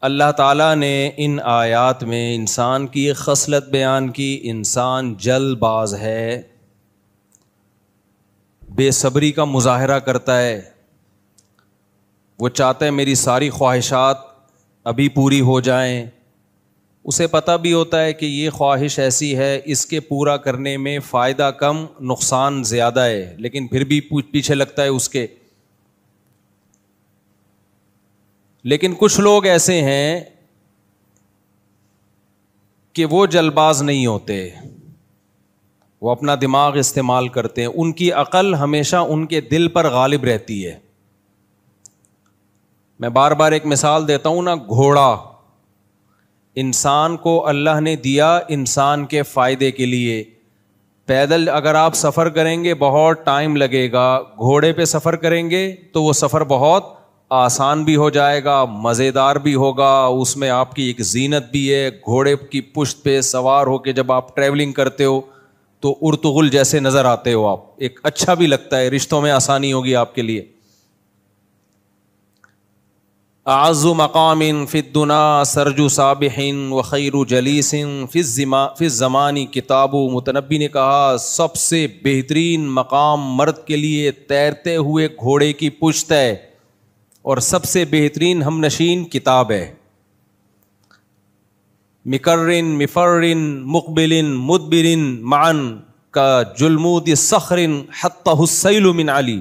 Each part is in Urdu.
اللہ تعالیٰ نے ان آیات میں انسان کی ایک خصلت بیان کی، انسان جلد باز ہے، بے صبری کا مظاہرہ کرتا ہے، وہ چاہتا ہے میری ساری خواہشات ابھی پوری ہو جائیں، اسے پتہ بھی ہوتا ہے کہ یہ خواہش ایسی ہے اس کے پورا کرنے میں فائدہ کم نقصان زیادہ ہے، لیکن پھر بھی پیچھے لگتا ہے اس کے۔ لیکن کچھ لوگ ایسے ہیں کہ وہ جلد باز نہیں ہوتے، وہ اپنا دماغ استعمال کرتے ہیں، ان کی عقل ہمیشہ ان کے دل پر غالب رہتی ہے۔ میں بار بار ایک مثال دیتا ہوں نا، گھوڑا انسان کو اللہ نے دیا انسان کے فائدے کے لیے، پیدل اگر آپ سفر کریں گے بہت ٹائم لگے گا، گھوڑے پہ سفر کریں گے تو وہ سفر بہت آسان بھی ہو جائے گا، مزیدار بھی ہوگا، اس میں آپ کی ایک زینت بھی ہے، گھوڑے کی پشت پہ سوار ہو کے جب آپ ٹریولنگ کرتے ہو تو ارطغرل جیسے نظر آتے ہو آپ، ایک اچھا بھی لگتا ہے، رشتوں میں آسانی ہوگی آپ کے لیے۔ اعز مقام فی الدنا سرج سابح وخیر جلیس فی الزمان کتاب، متنبی نے کہا سب سے بہترین مقام مرد کے لیے تیرتے ہوئے گھوڑے کی پشت ہے، اور سب سے بہترین ہم نشین کتاب ہے۔ مکرن مفرن مقبلن مدبرن معن کا جلمود صخر حتہ السیل من علی۔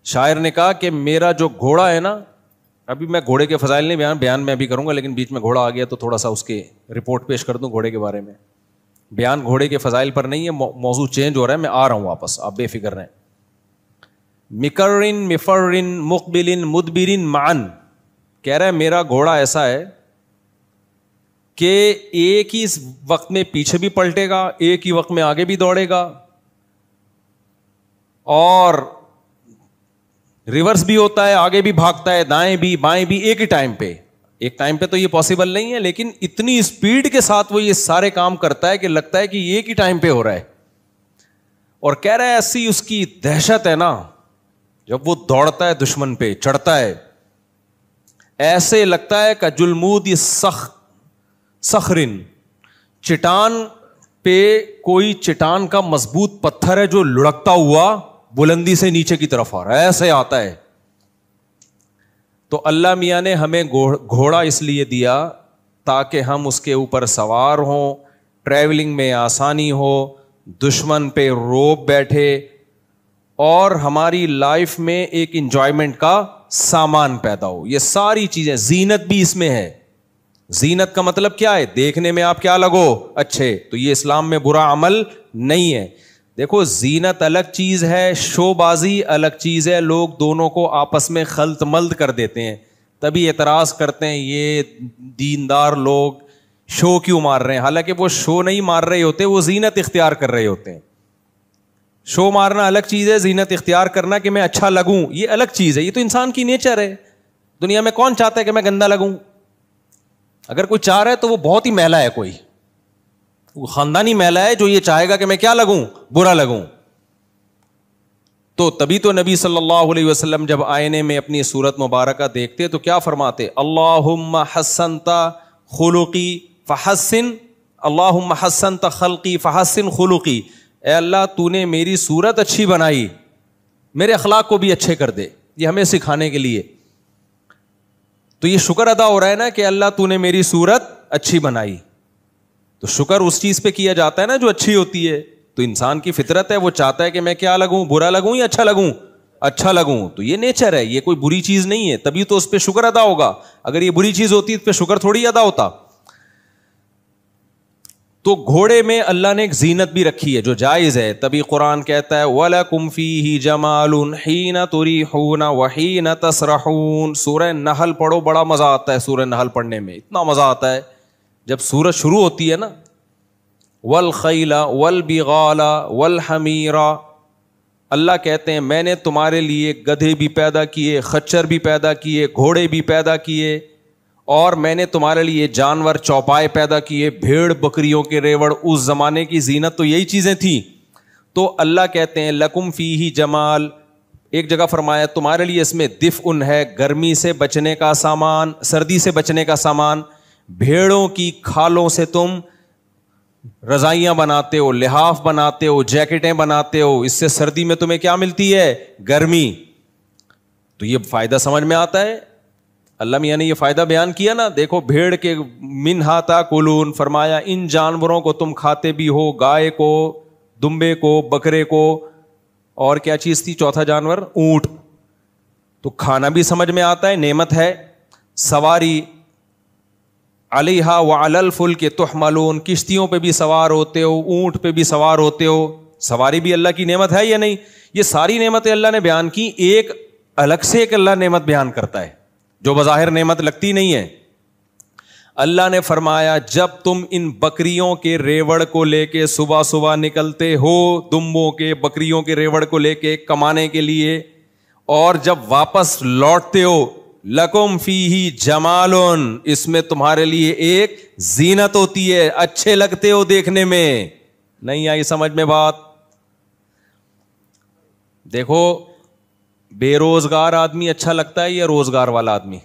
شاعر نے کہا کہ میرا جو گھوڑا ہے نا، ابھی میں گھوڑے کے فضائل نہیں بیان میں ابھی کروں گا، لیکن بیچ میں گھوڑا آ گیا تو تھوڑا سا اس کے رپورٹ پیش کر دوں گھوڑے کے بارے میں۔ بیان گھوڑے کے فضائل پر نہیں ہے، موضوع چینج ہو رہا ہے، میں آ رہا ہوں واپس، آپ بے فکر رہیں۔ مکرن مفرن مقبلن مدبرن معن، کہہ رہا ہے میرا گھوڑا ایسا ہے کہ ایک ہی وقت میں پیچھے بھی پلٹے گا، ایک ہی وقت میں آگے بھی دوڑے گا، اور ریورس بھی ہوتا ہے، آگے بھی بھاگتا ہے، دائیں بھی بائیں بھی، ایک ہی ٹائم پہ۔ ایک ٹائم پہ تو یہ پاسبل نہیں ہے، لیکن اتنی اسپیڈ کے ساتھ وہ یہ سارے کام کرتا ہے کہ لگتا ہے کہ یہ ایک ہی ٹائم پہ ہو رہا ہے۔ اور کہہ رہا ہے ایسی اس کی دہشت ہے نا، جب وہ دوڑتا ہے دشمن پہ چڑھتا ہے، ایسے لگتا ہے کہ جلمود صخرن، چٹان پہ کوئی چٹان کا مضبوط پتھر ہے جو لڑکتا ہوا بلندی سے نیچے کی طرف آ رہا ہے، ایسے آتا ہے۔ تو اللہ میاں نے ہمیں گھوڑا اس لیے دیا تاکہ ہم اس کے اوپر سوار ہوں، ٹریولنگ میں آسانی ہو، دشمن پہ روب بیٹھے، اور ہماری لائف میں ایک انجوائمنٹ کا سامان پیدا ہو۔ یہ ساری چیزیں، زینت بھی اس میں ہے۔ زینت کا مطلب کیا ہے؟ دیکھنے میں آپ کیا لگو اچھے، تو یہ اسلام میں برا عمل نہیں ہے۔ دیکھو زینت الگ چیز ہے، شو بازی الگ چیز ہے، لوگ دونوں کو آپس میں خلط ملط کر دیتے ہیں، تبھی اعتراض کرتے ہیں یہ دیندار لوگ شو کیوں مار رہے ہیں، حالانکہ وہ شو نہیں مار رہے ہوتے، وہ زینت اختیار کر رہے ہوتے ہیں۔ شو مارنا الگ چیز ہے، زینت اختیار کرنا کہ میں اچھا لگوں یہ الگ چیز ہے، یہ تو انسان کی نیچر ہے۔ دنیا میں کون چاہتا ہے کہ میں گندا لگوں؟ اگر کوئی چاہ رہا ہے تو وہ بہت ہی میلا ہے، کوئی وہ خاندانی میلا ہے جو یہ چاہے گا کہ میں کیا لگوں؟ برا لگوں۔ تو تبھی تو نبی صلی اللہ علیہ وسلم جب آئینے میں اپنی صورت مبارکہ دیکھتے تو کیا فرماتے؟ اللہم حسنت خلقی فحسن، اللہم حسنت خلقی فحسن خلقی، اے اللہ تو نے میری صورت اچھی بنائی، میرے اخلاق کو بھی اچھے کر دے۔ یہ ہمیں سکھانے کے لیے تو یہ شکر ادا ہو رہا ہے نا کہ اللہ تو نے میری صورت اچھی بنائی، تو شکر اس چیز پہ کیا جاتا ہے نا جو اچھی ہوتی ہے۔ تو انسان کی فطرت ہے، وہ چاہتا ہے کہ میں کیا لگوں؟ برا لگوں یا اچھا لگوں؟ اچھا لگوں، تو یہ نیچر ہے، یہ کوئی بری چیز نہیں ہے، تبھی تو اس پہ شکر ادا ہوگا۔ اگر یہ بری چیز ہوتی اس پہ شکر تھوڑی ادا ہوتا۔ تو گھوڑے میں اللہ نے ایک زینت بھی رکھی ہے جو جائز ہے، تبھی قرآن کہتا ہے وَلَكُمْ فِيهِ جَمَالٌ حِينَ تُرِيحُونَ وَحِينَ تَسْرَحُونَ۔ سورہ نحل پڑھو، بڑا مزہ آتا ہے سورہ نحل پڑھنے میں، اتنا مزہ آتا ہے جب سورج شروع ہوتی ہے نا، وَالْخَيْلَ وَالْبِغَالَ وَالْحَمِيرَ، اللہ کہتے ہیں میں نے تمہارے لیے گدھے بھی پیدا کیے، خچر بھی پیدا کیے، گھوڑے بھی پیدا کیے، اور میں نے تمہارے لیے جانور چوپائے پیدا کیے، بھیڑ بکریوں کے ریوڑ۔ اس زمانے کی زینت تو یہی چیزیں تھیں۔ تو اللہ کہتے ہیں لکم فیہ جمال، ایک جگہ فرمایا تمہارے لیے اس میں دفء ہے، گرمی سے بچنے کا سامان، سردی سے بچنے کا سامان، بھیڑوں کی کھالوں سے تم رضائیاں بناتے ہو، لحاف بناتے ہو، جیکٹیں بناتے ہو، اس سے سردی میں تمہیں کیا ملتی ہے؟ گرمی. تو یہ فائدہ سمجھ میں آتا ہے. اللہ میاں نے یہ فائدہ بیان کیا نا. دیکھو بھیڑ کے منہا تاکلون، فرمایا ان جانوروں کو تم کھاتے بھی ہو، گائے کو، دمبے کو، بکرے کو، اور کیا چیز تھی چوتھا جانور؟ اونٹ. تو کھانا بھی سمجھ میں آتا ہے، نعمت ہے. سواری، علیہا وعلی الفلک تحملون، کشتیوں پہ بھی سوار ہوتے ہو، اونٹ پہ بھی سوار ہوتے ہو. سواری بھی اللہ کی نعمت ہے یا نہیں؟ یہ ساری نعمتیں اللہ نے بیان کی. ایک الگ سے ایک اللہ نعمت بیان کرتا ہے جو بظاہر نعمت لگتی نہیں ہے. اللہ نے فرمایا جب تم ان بکریوں کے ریوڑ کو لے کے صبح صبح نکلتے ہو، دمبوں کے، بکریوں کے ریوڑ کو لے کے کمانے کے لیے، اور جب واپس لوٹتے ہو، لکم فیہ جمالن، اس میں تمہارے لیے ایک زینت ہوتی ہے، اچھے لگتے ہو دیکھنے میں. نہیں آئی سمجھ میں بات؟ دیکھو بے روزگار آدمی اچھا لگتا ہے یا روزگار والا آدمی؟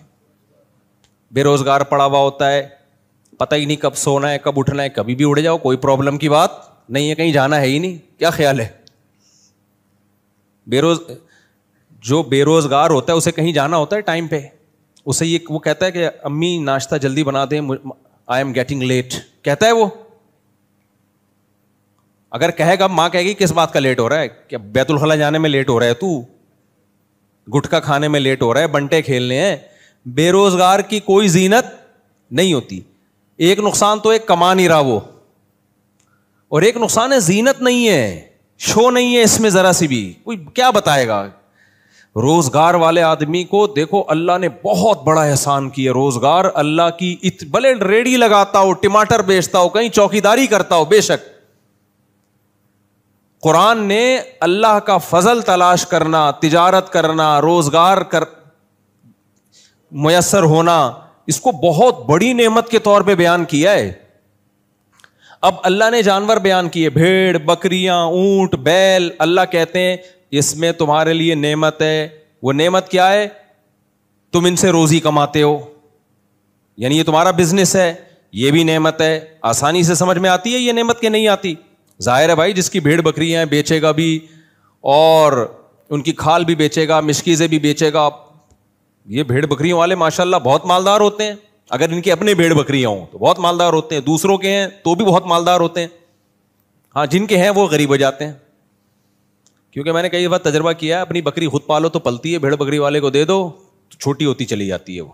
بے روزگار پڑا ہوا ہوتا ہے، پتہ ہی نہیں کب سونا ہے کب اٹھنا ہے، کبھی بھی اڑ جاؤ، کوئی پرابلم کی بات نہیں ہے، کہیں جانا ہے ہی نہیں. کیا خیال ہے؟ جو بے روزگار ہوتا ہے اسے کہیں جانا ہوتا ہے ٹائم پہ، اسے یہ وہ کہتا ہے کہ امی ناشتہ جلدی بنا دیں، آئی ایم گیٹنگ لیٹ، کہتا ہے وہ. اگر کہے گا ماں کہے گی کس بات کا لیٹ ہو رہا ہے؟ کہ بیت الخلا جانے میں لیٹ ہو رہا ہے، تو گٹکا کھانے میں لیٹ ہو رہا ہے، بنٹے کھیلنے ہیں. بے روزگار کی کوئی زینت نہیں ہوتی. ایک نقصان تو ایک کما نہیں رہا وہ، اور ایک نقصان ہے زینت نہیں ہے، شو نہیں ہے اس میں ذرا سی بھی. کوئی کیا بتائے گا؟ روزگار والے آدمی کو دیکھو اللہ نے بہت بڑا احسان کیا. روزگار اللہ کی، بھلے ریڑھی لگاتا ہو، ٹماٹر بیچتا ہو، کہیں چوکیداری کرتا ہو، بے شک قرآن نے اللہ کا فضل تلاش کرنا، تجارت کرنا، روزگار میسر ہونا، اس کو بہت بڑی نعمت کے طور پہ بیان کیا ہے. اب اللہ نے جانور بیان کیے، بھیڑ، بکریاں، اونٹ، بیل. اللہ کہتے ہیں اس میں تمہارے لیے نعمت ہے. وہ نعمت کیا ہے؟ تم ان سے روزی کماتے ہو، یعنی یہ تمہارا بزنس ہے، یہ بھی نعمت ہے. آسانی سے سمجھ میں آتی ہے یہ نعمت کہ نہیں آتی؟ ظاہر ہے بھائی، جس کی بھیڑ بکریاں بیچے گا بھی اور ان کی کھال بھی بیچے گا، مشکیزیں بھی بیچے گا. یہ بھیڑ بکریوں والے ماشاءاللہ بہت مالدار ہوتے ہیں. اگر ان کے اپنے بھیڑ بکریاں ہوں تو بہت مالدار ہوتے ہیں، دوسروں کے ہیں تو بھی بہت مالدار ہوتے ہیں. ہاں جن کے ہیں وہ غریب ہو جاتے ہیں. کیونکہ میں نے کئی بار تجربہ کیا ہے، اپنی بکری خود پالو تو پلتی ہے، بھیڑ بکری والے کو دے دو تو چھوٹی ہوتی چلی جاتی ہے وہ.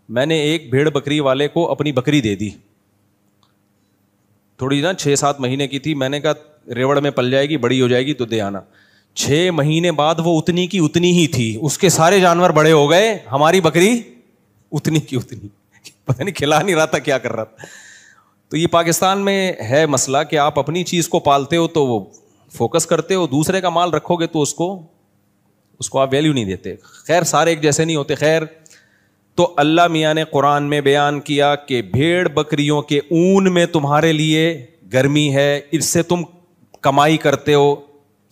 میں نے ایک بھیڑ بکری والے کو اپنی بکری دے دی، تھوڑی نا 6-7 مہینے کی تھی. میں نے کہا ریوڑ میں پل جائے گی، بڑی ہو جائے گی تو دے آنا. 6 مہینے بعد وہ اتنی کی اتنی ہی تھی. اس کے سارے جانور بڑے ہو گئے، ہماری بکری اتنی کی اتنی، پتہ نہیں کھلا نہیں رہا تھا کیا کر رہا تھا. تو یہ پاکستان میں ہے مسئلہ کہ آپ اپنی چیز کو پالتے ہو تو وہ فوکس کرتے ہو، دوسرے کا مال رکھو گے تو اس کو آپ ویلیو نہیں دیتے. خیر سارے ایک جیسے نہیں ہوتے. خیر تو اللہ میاں نے قرآن میں بیان کیا کہ بھیڑ بکریوں کے اون میں تمہارے لیے گرمی ہے، اس سے تم کمائی کرتے ہو،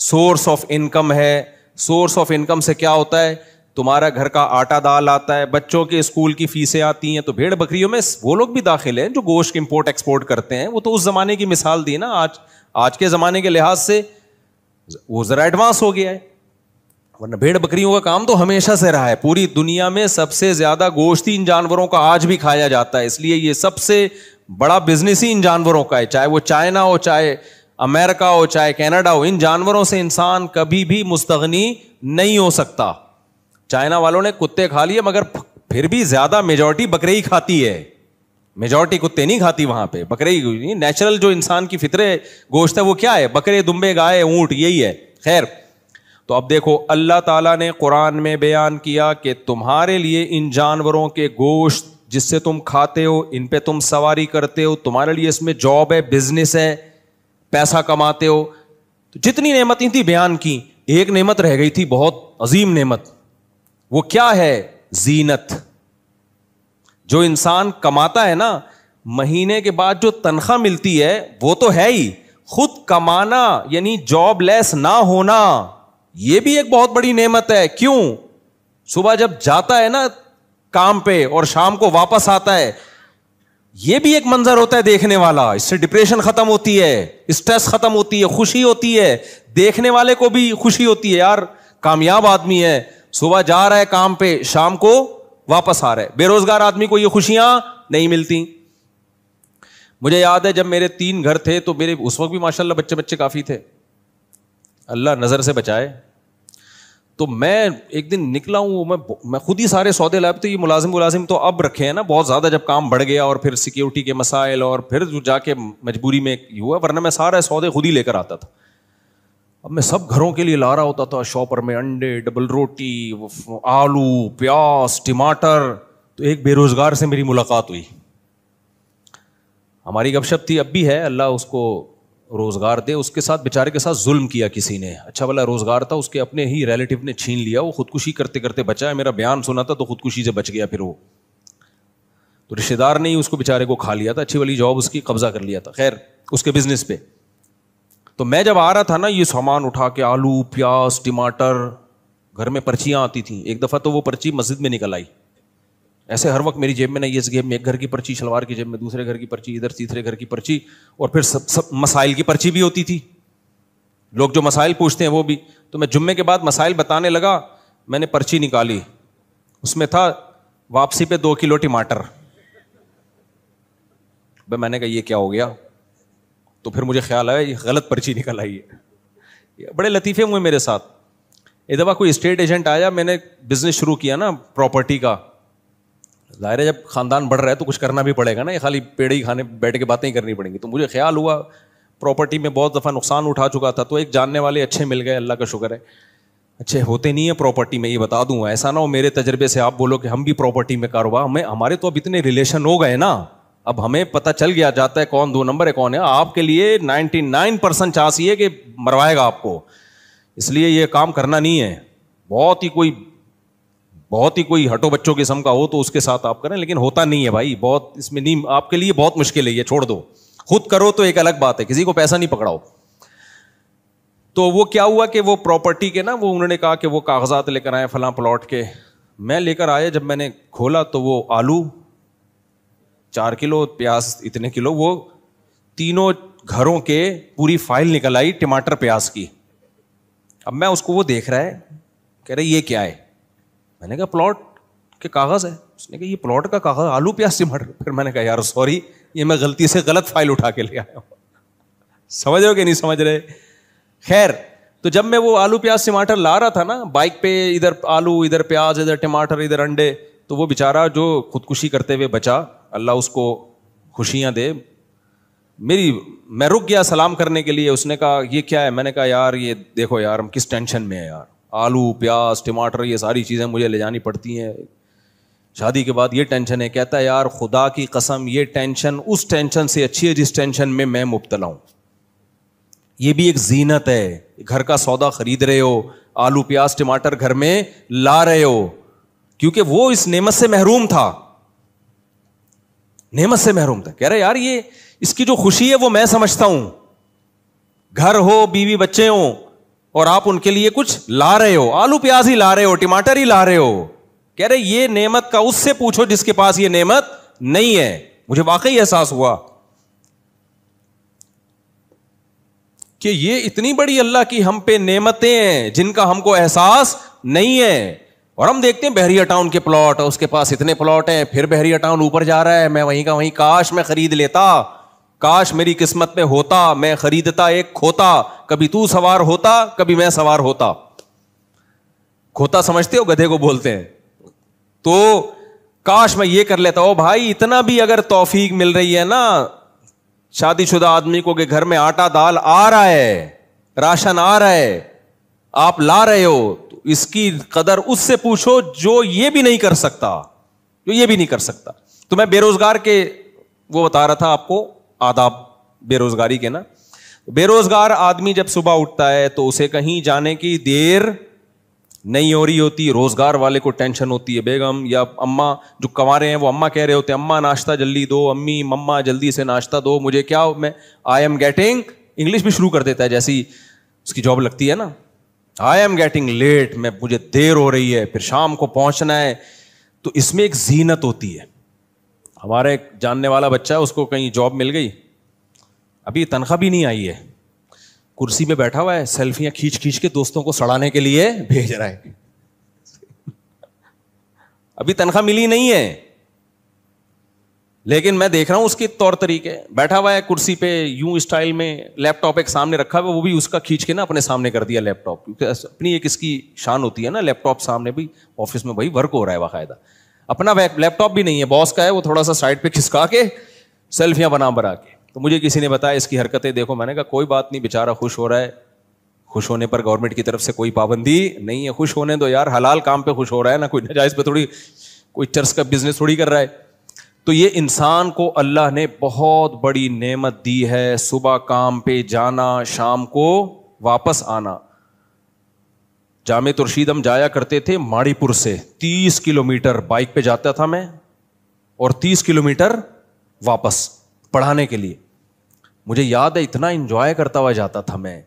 سورس آف انکم ہے. سورس آف انکم سے کیا ہوتا ہے؟ تمہارا گھر کا آٹا دال آتا ہے، بچوں کے اسکول کی فیسیں آتی ہیں. تو بھیڑ بکریوں میں وہ لوگ بھی داخل ہیں جو گوشت امپورٹ ایکسپورٹ کرتے ہیں. وہ تو اس زمانے کی مثال دی نا. آج کے زمانے کے لحاظ سے وہ ذرا ایڈوانس ہو گیا ہے، ورنہ بھیڑ بکریوں کا کام تو ہمیشہ سے رہا ہے. پوری دنیا میں سب سے زیادہ گوشت ان جانوروں کا آج بھی کھایا جاتا ہے، اس لیے یہ سب سے بڑا بزنس ہی ان جانوروں کا ہے. چاہے وہ چائنا ہو، چاہے امریکہ ہو، چاہے کینیڈا ہو، ان جانوروں سے انسان کبھی بھی مستغنی نہیں ہو سکتا. چائنا والوں نے کتے کھا لیے مگر پھر بھی زیادہ میجورٹی بکرے ہی کھاتی ہے، میجورٹی کتے نہیں کھاتی وہاں پہ. بکرے ہی نیچرل جو انسان کی فطرے گوشت ہے وہ کیا ہے؟ بکرے، دمبے، گائے، اونٹ، یہی ہے. خیر تو اب دیکھو اللہ تعالیٰ نے قرآن میں بیان کیا کہ تمہارے لیے ان جانوروں کے گوشت جس سے تم کھاتے ہو، ان پہ تم سواری کرتے ہو، تمہارے لیے اس میں جاب ہے، بزنس ہے، پیسہ کماتے ہو. تو جتنی نعمتیں تھی بیان کی، ایک نعمت رہ گئی تھی بہت عظیم نعمت. وہ کیا ہے؟ زینت. جو انسان کماتا ہے نا، مہینے کے بعد جو تنخواہ ملتی ہے وہ تو ہے ہی، خود کمانا یعنی جاب لیس نہ ہونا، یہ بھی ایک بہت بڑی نعمت ہے. کیوں؟ صبح جب جاتا ہے نا کام پہ اور شام کو واپس آتا ہے, یہ بھی ایک منظر ہوتا ہے دیکھنے والا. اس سے ڈپریشن ختم ہوتی ہے, اسٹریس ختم ہوتی ہے, خوشی ہوتی ہے, دیکھنے والے کو بھی خوشی ہوتی ہے, یار کامیاب آدمی ہے, صبح جا رہا ہے کام پہ, شام کو واپس آ رہا ہے. بے روزگار آدمی کو یہ خوشیاں نہیں ملتی. مجھے یاد ہے جب میرے 3 گھر تھے تو میرے اس وقت بھی ماشاءاللہ بچے کافی تھے, اللہ نظر سے بچائے. تو میں ایک دن نکلا ہوں, میں خود ہی سارے سودے لائے. تو یہ ملازم تو اب رکھے ہیں نا بہت زیادہ, جب کام بڑھ گیا اور پھر سیکیورٹی کے مسائل اور پھر جا کے مجبوری میں ہوا, ورنہ میں سارے سودے خود ہی لے کر آتا تھا. اب میں سب گھروں کے لیے لا رہا ہوتا تھا شاپر میں, انڈے, ڈبل روٹی, آلو, پیاز, ٹماٹر. تو ایک بے روزگار سے میری ملاقات ہوئی, ہماری گپ شپ تھی, اب بھی ہے, اللہ اس کو روزگار دے. اس کے ساتھ بیچارے کے ساتھ ظلم کیا کسی نے, اچھا والا روزگار تھا, اس کے اپنے ہی ریلیٹیو نے چھین لیا, وہ خودکشی کرتے کرتے بچا ہے. میرا بیان سنا تھا تو خودکشی سے بچ گیا. پھر وہ تو رشتے دار نے ہی اس کو بیچارے کو کھا لیا تھا, اچھی والی جاب اس کی قبضہ کر لیا تھا. خیر اس کے بزنس پہ. تو میں جب آ رہا تھا نا یہ سامان اٹھا کے, آلو, پیاز, ٹماٹر, گھر میں پرچیاں آتی تھیں. ایک دفعہ تو وہ پرچی مسجد میں نکل آئی, ایسے ہر وقت میری جیب میں نہیں, اس جیب میں ایک گھر کی پرچی, شلوار کی جیب میں دوسرے گھر کی پرچی, ادھر تیسرے گھر کی پرچی, اور پھر سب مسائل کی پرچی بھی ہوتی تھی. لوگ جو مسائل پوچھتے ہیں وہ بھی. تو میں جمعے کے بعد مسائل بتانے لگا, میں نے پرچی نکالی, اس میں تھا واپسی پہ 2 کلو ٹماٹر. میں نے کہا یہ کیا ہو گیا؟ تو پھر مجھے خیال آیا یہ غلط پرچی نکل آئی ہے. بڑے لطیفے ہوئے میرے ساتھ. ایک دفعہ کوئی اسٹیٹ ایجنٹ آیا, میں نے بزنس شروع کیا نا پراپرٹی کا. ظاہر ہے جب خاندان بڑھ رہا ہے تو کچھ کرنا بھی پڑے گا نا, یہ خالی پیڑے ہی کھانے بیٹھ کے باتیں ہی کرنی پڑیں گی. تو مجھے خیال ہوا پراپرٹی میں بہت دفعہ نقصان اٹھا چکا تھا, تو ایک جاننے والے اچھے مل گئے, اللہ کا شکر ہے. اچھے ہوتے نہیں ہیں پراپرٹی میں, یہ بتا دوں, ایسا نہ ہو میرے تجربے سے آپ بولو کہ ہم بھی پراپرٹی میں کاروبار, ہمارے تو اب اتنے ریلیشن ہو گئے نا, اب ہمیں پتہ چل گیا جاتا ہے کون 2 نمبر ہے کون ہے. آپ کے لیے 99% چانس یہ کہ مروائے گا آپ کو, اس لیے یہ کام کرنا نہیں ہے. بہت ہی کوئی ہٹو بچوں قسم کا ہو تو اس کے ساتھ آپ کریں, لیکن ہوتا نہیں ہے بھائی, بہت اس میں نہیں, آپ کے لیے بہت مشکل ہے, یہ چھوڑ دو. خود کرو تو ایک الگ بات ہے, کسی کو پیسہ نہیں پکڑاؤ. تو وہ کیا ہوا کہ وہ پراپرٹی کے نا, وہ انہوں نے کہا کہ وہ کاغذات لے کر آئے فلاں پلاٹ کے. میں لے کر آیا, جب میں نے کھولا تو وہ آلو 4 کلو, پیاز اتنے کلو, وہ تینوں گھروں کے پوری فائل نکل آئی ٹماٹر پیاز کی. اب میں اس کو, وہ دیکھ رہا ہے, کہہ رہے یہ کیا ہے؟ میں نے کہا پلاٹ کے کاغذ ہے. اس نے کہا یہ پلاٹ کا کاغذ, آلو پیاز ٹماٹر. پھر میں نے کہا یار سوری, یہ میں غلطی سے غلط فائل اٹھا کے لے آیا ہوں. سمجھ رہے ہو کہ نہیں سمجھ رہے؟ خیر, تو جب میں وہ آلو پیاز ٹماٹر لا رہا تھا نا بائک پہ, ادھر آلو, ادھر پیاز, ادھر ٹماٹر, ادھر انڈے, تو وہ بیچارہ جو خودکشی کرتے ہوئے بچا, اللہ اس کو خوشیاں دے. میں رک گیا سلام کرنے کے لیے. اس نے کہا یہ کیا ہے؟ میں نے کہا یار یہ دیکھو یار, ہم کس ٹینشن میں ہیں یار, آلو پیاز ٹماٹر یہ ساری چیزیں مجھے لے جانی پڑتی ہیں, شادی کے بعد یہ ٹینشن ہے. کہتا ہے یار خدا کی قسم یہ ٹینشن اس ٹینشن سے اچھی ہے جس ٹینشن میں مبتلا ہوں. یہ بھی ایک زینت ہے, گھر کا سودا خرید رہے ہو, آلو پیاز ٹماٹر گھر میں لا رہے ہو, کیونکہ وہ اس نعمت سے محروم تھا, نعمت سے محروم تھا. کہہ رہے یار یہ اس کی جو خوشی ہے وہ میں سمجھتا ہوں. گھر ہو, بیوی بچے ہوں, اور آپ ان کے لیے کچھ لا رہے ہو, آلو پیاز ہی لا رہے ہو, ٹماٹر ہی لا رہے ہو. کہہ رہے یہ نعمت کا اس سے پوچھو جس کے پاس یہ نعمت نہیں ہے. مجھے واقعی احساس ہوا کہ یہ اتنی بڑی اللہ کی ہم پہ نعمتیں ہیں جن کا ہم کو احساس نہیں ہے. اور ہم دیکھتے ہیں بحریہ ٹاؤن کے پلاٹ, اس کے پاس اتنے پلاٹ ہیں, پھر بحریہ ٹاؤن اوپر جا رہا ہے, میں وہیں کا وہیں, کاش میں خرید لیتا, کاش میری قسمت میں ہوتا, میں خریدتا ایک کھوتا, کبھی تو سوار ہوتا کبھی میں سوار ہوتا. کھوتا سمجھتے ہو, گدھے کو بولتے ہیں. تو کاش میں یہ کر لیتا. او بھائی اتنا بھی اگر توفیق مل رہی ہے نا شادی شدہ آدمی کو کہ گھر میں آٹا دال آ رہا ہے, راشن آ رہا ہے, آپ لا رہے ہو, تو اس کی قدر اس سے پوچھو جو یہ بھی نہیں کر سکتا, جو یہ بھی نہیں کر سکتا. تو میں بے روزگار کے وہ بتا رہا تھا آپ کو آداب بے روزگاری کے نا. بے روزگار آدمی جب صبح اٹھتا ہے تو اسے کہیں جانے کی دیر نہیں ہو رہی ہوتی. روزگار والے کو ٹینشن ہوتی ہے, بیگم یا اماں جو کنوارے ہیں وہ اماں کہہ رہے ہوتے ہیں اماں ناشتہ جلدی دو, امی مما جلدی سے ناشتہ دو, مجھے کیا میں آئی ایم گیٹنگ, انگلش بھی شروع کر دیتا ہے جیسی اس کی جاب لگتی ہے نا, آئی ایم گیٹنگ لیٹ, مجھے دیر ہو رہی ہے, پھر شام کو پہنچنا ہے. تو اس میں ایک زینت ہوتی ہے. ہمارا ایک جاننے والا بچہ ہے, اس کو کہیں جاب مل گئی, ابھی تنخواہ بھی نہیں آئی ہے, کرسی پہ بیٹھا ہوا ہے, سیلفیاں کھینچ کھینچ کے دوستوں کو سڑانے کے لیے بھیج رہا ہے. ابھی تنخواہ ملی نہیں ہے, لیکن میں دیکھ رہا ہوں اس کے طور طریقے. بیٹھا ہوا ہے کرسی پہ یوں اسٹائل میں, لیپ ٹاپ ایک سامنے رکھا ہوا, وہ بھی اس کا کھینچ کے نا اپنے سامنے کر دیا لیپ ٹاپ, کیونکہ اپنی ایک اس کی شان ہوتی ہے نا, لیپ ٹاپ سامنے بھی آفس میں بھائی ورک ہو رہا ہے باقاعدہ. اپنا لیپ ٹاپ بھی نہیں ہے, باس کا ہے, وہ تھوڑا سا سائڈ پہ کھسکا کے سیلفیاں بنا کے. تو مجھے کسی نے بتایا اس کی حرکتیں دیکھو. میں نے کہا کوئی بات نہیں, بےچارا خوش ہو رہا ہے, خوش ہونے پر گورنمنٹ کی طرف سے کوئی پابندی نہیں ہے, خوش ہونے دو یار, حلال کام پہ خوش ہو رہا ہے نا, کوئی ناجائز پہ تھوڑی, کوئی چرس کا بزنس تھوڑی کر رہا ہے. تو یہ انسان کو اللہ نے بہت بڑی نعمت دی ہے, صبح کام پہ جانا, شام کو واپس آنا. جامع ترشید ہم جایا کرتے تھے ماڑی پور سے, 30 کلومیٹر بائک پہ جاتا تھا میں, اور 30 کلومیٹر واپس پڑھانے کے لیے. مجھے یاد ہے اتنا انجوائے کرتا ہوا جاتا تھا میں,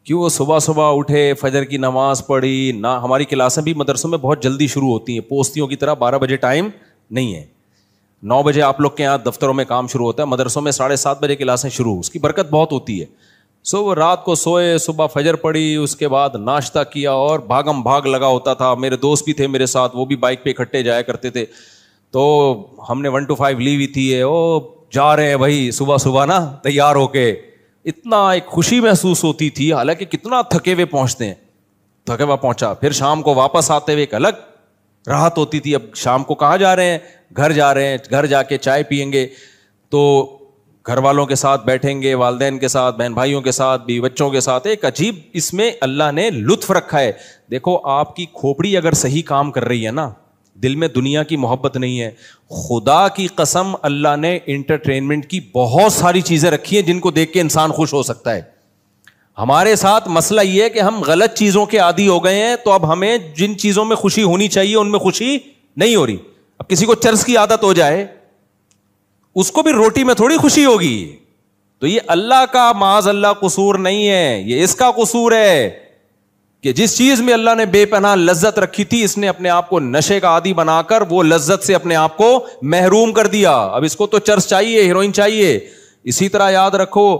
کیوں وہ صبح صبح اٹھے, فجر کی نماز پڑھی نہ. ہماری کلاسیں بھی مدرسوں میں بہت جلدی شروع ہوتی ہیں, پوستیوں کی طرح 12 بجے ٹائم نہیں ہے. 9 بجے آپ لوگ کے یہاں دفتروں میں کام شروع ہوتا ہے, مدرسوں میں 7:30 بجے کلاسیں شروع, اس کی برکت بہت ہوتی ہے. وہ رات کو سوئے, صبح فجر پڑھی, اس کے بعد ناشتہ کیا, اور بھاگم بھاگ لگا ہوتا تھا. میرے دوست بھی تھے میرے ساتھ, وہ بھی بائک پہ اکٹھے جایا کرتے تھے. تو ہم نے 1 to 5 لی ہوئی تھی, او جا رہے ہیں بھائی صبح صبح نا تیار ہو کے. اتنا ایک خوشی محسوس ہوتی تھی, حالانکہ کتنا تھکے ہوئے پہنچتے ہیں, تھکے ہوا پہنچا, پھر شام کو واپس آتے ہوئے ایک الگ راحت ہوتی تھی. اب شام کو کہاں جا رہے ہیں, گھر جا رہے ہیں, گھر جا کے چائے پئیں گے, تو گھر والوں کے ساتھ بیٹھیں گے, والدین کے ساتھ, بہن بھائیوں کے ساتھ, بیوی بچوں کے ساتھ. ایک عجیب اس میں اللہ نے لطف رکھا ہے. دیکھو آپ کی کھوپڑی اگر صحیح کام کر رہی ہے نا, دل میں دنیا کی محبت نہیں ہے, خدا کی قسم اللہ نے انٹرٹینمنٹ کی بہت ساری چیزیں رکھی ہیں جن کو دیکھ کے انسان خوش ہو سکتا ہے. ہمارے ساتھ مسئلہ یہ ہے کہ ہم غلط چیزوں کے عادی ہو گئے ہیں, تو اب ہمیں جن چیزوں میں خوشی ہونی چاہیے ان میں خوشی نہیں ہو رہی. اب کسی کو چرس کی عادت ہو جائے, اس کو بھی روٹی میں تھوڑی خوشی ہوگی. تو یہ اللہ کا معاذ اللہ قصور نہیں ہے, یہ اس کا قصور ہے کہ جس چیز میں اللہ نے بے پناہ لذت رکھی تھی, اس نے اپنے آپ کو نشے کا عادی بنا کر وہ لذت سے اپنے آپ کو محروم کر دیا. اب اس کو تو چرس چاہیے, ہیروئن چاہیے. اسی طرح یاد رکھو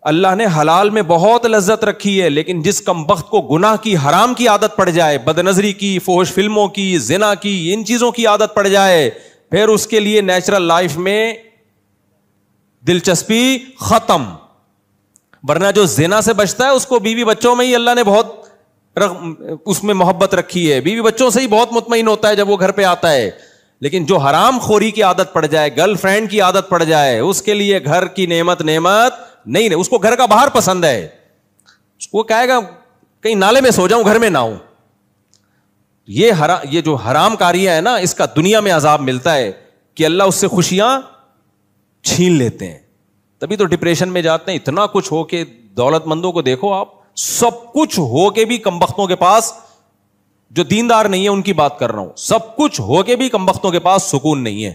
اللہ نے حلال میں بہت لذت رکھی ہے, لیکن جس کمبخت کو گناہ کی, حرام کی عادت پڑ جائے, بد نظری کی, فحش فلموں کی, زنا کی, ان چیزوں کی عادت پڑ جائے, پھر اس کے لیے نیچرل لائف میں دلچسپی ختم. ورنہ جو زنا سے بچتا ہے اس کو بیوی بچوں میں ہی اللہ نے بہت اس میں محبت رکھی ہے, بیوی بچوں سے ہی بہت مطمئن ہوتا ہے جب وہ گھر پہ آتا ہے. لیکن جو حرام خوری کی عادت پڑ جائے, گرل فرینڈ کی عادت پڑ جائے, اس کے لیے گھر کی نعمت نہیں, اس کو گھر کا باہر پسند ہے. اس کو کہے گا کہیں نالے میں سو جاؤں, گھر میں نہ ہوں. یہ جو حرام کاریاں ہے نا, اس کا دنیا میں عذاب ملتا ہے کہ اللہ اس سے خوشیاں چھین لیتے ہیں. تبھی تو ڈپریشن میں جاتے ہیں. اتنا کچھ ہو کے, دولت مندوں کو دیکھو آپ, سب کچھ ہو کے بھی کمبختوں کے پاس, جو دیندار نہیں ہے ان کی بات کر رہا ہوں, سب کچھ ہو کے بھی کمبختوں کے پاس سکون نہیں ہے.